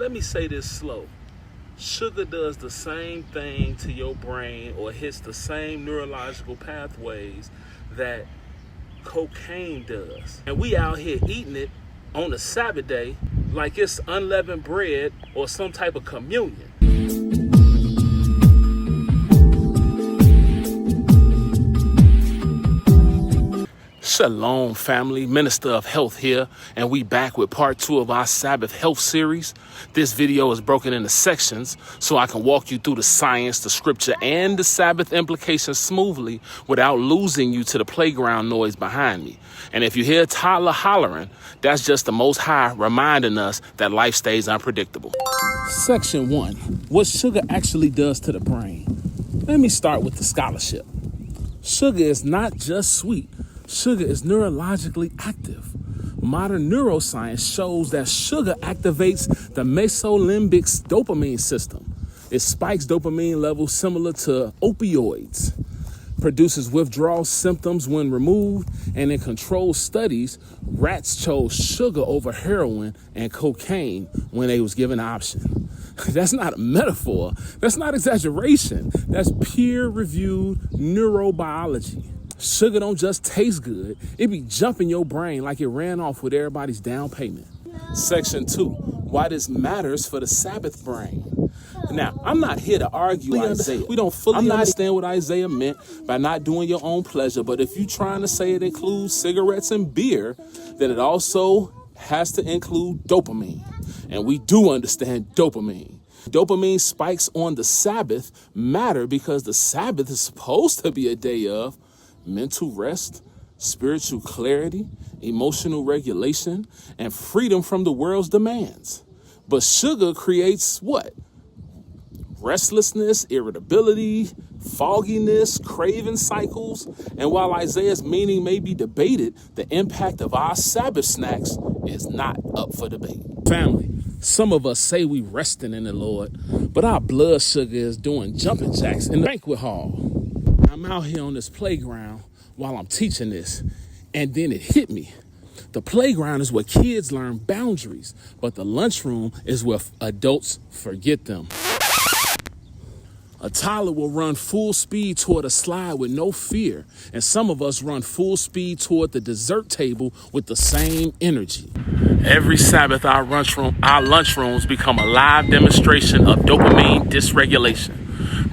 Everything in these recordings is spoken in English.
Let me say this slow. Sugar does the same thing to your brain or hits the same neurological pathways that cocaine does. And we out here eating it on a Sabbath day like it's unleavened bread or some type of communion. Shalom, family. Minister of Health here, and we back with part 2 of our Sabbath health series. This video is broken into sections so I can walk you through the science, the scripture, and the Sabbath implications smoothly without losing you to the playground noise behind me. And if you hear Tyler hollering, that's just the Most High reminding us that life stays unpredictable. Section 1, what sugar actually does to the brain. Let me start with the scholarship. Sugar is not just sweet. Sugar is neurologically active. Modern neuroscience shows that sugar activates the mesolimbic dopamine system. It spikes dopamine levels similar to opioids, produces withdrawal symptoms when removed, and in controlled studies, rats chose sugar over heroin and cocaine when they was given an option. That's not a metaphor. That's not exaggeration. That's peer-reviewed neurobiology. Sugar don't just taste good. It be jumping your brain like it ran off with everybody's down payment. Section 2, why this matters for the Sabbath brain. Now, I'm not here to argue Isaiah. We don't fully understand what Isaiah meant by not doing your own pleasure, but if you're trying to say it includes cigarettes and beer, then it also has to include dopamine. And we do understand dopamine. Dopamine spikes on the Sabbath matter because the Sabbath is supposed to be a day of mental rest, spiritual clarity, emotional regulation, and freedom from the world's demands. But sugar creates what? Restlessness, irritability, fogginess, craving cycles. And while Isaiah's meaning may be debated, the impact of our Sabbath snacks is not up for debate. Family, some of us say we resting in the Lord, but our blood sugar is doing jumping jacks in the banquet hall. I'm out here on this playground while I'm teaching this, and then it hit me. The playground is where kids learn boundaries, but the lunchroom is where adults forget them. A toddler will run full speed toward a slide with no fear, and some of us run full speed toward the dessert table with the same energy. Every Sabbath, our lunchrooms become a live demonstration of dopamine dysregulation.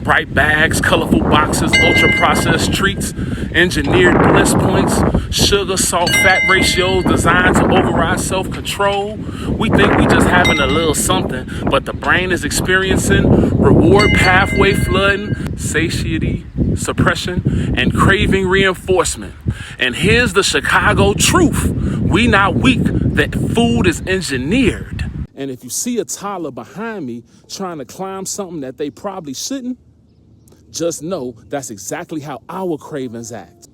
Bright bags, colorful boxes, ultra-processed treats, engineered bliss points, sugar, salt, fat ratios designed to override self-control. We think we just having a little something, but the brain is experiencing reward pathway flooding, satiety suppression, and craving reinforcement. And here's the Chicago truth. We not weak. That food is engineered. And if you see a toddler behind me trying to climb something that they probably shouldn't, just know that's exactly how our cravings act.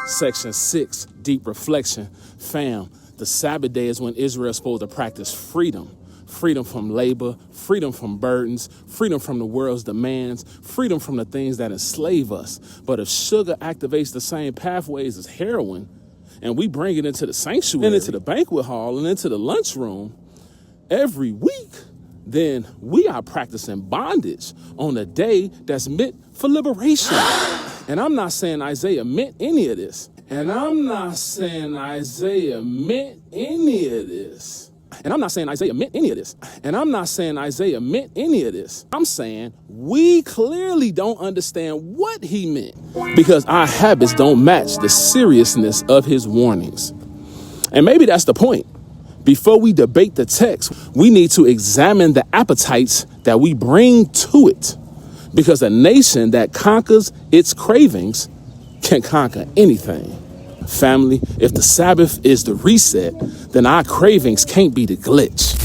Section 6, deep reflection. Fam, the Sabbath day is when Israel is supposed to practice freedom. Freedom from labor, freedom from burdens, freedom from the world's demands, freedom from the things that enslave us. But if sugar activates the same pathways as heroin, and we bring it into the sanctuary, and into the banquet hall, and into the lunchroom every week, then we are practicing bondage on a day that's meant for liberation. And I'm not saying Isaiah meant any of this. I'm saying we clearly don't understand what he meant because our habits don't match the seriousness of his warnings. And maybe that's the point. Before we debate the text, we need to examine the appetites that we bring to it, because a nation that conquers its cravings can conquer anything. Family, if the Sabbath is the reset, then our cravings can't be the glitch.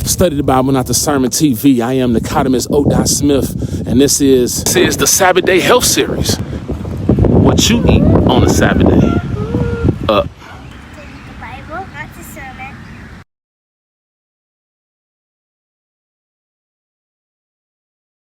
Study the Bible, not the sermon TV. I am Nicodemus O. Smith, and this is the Sabbath Day Health Series. What you eat on the Sabbath day.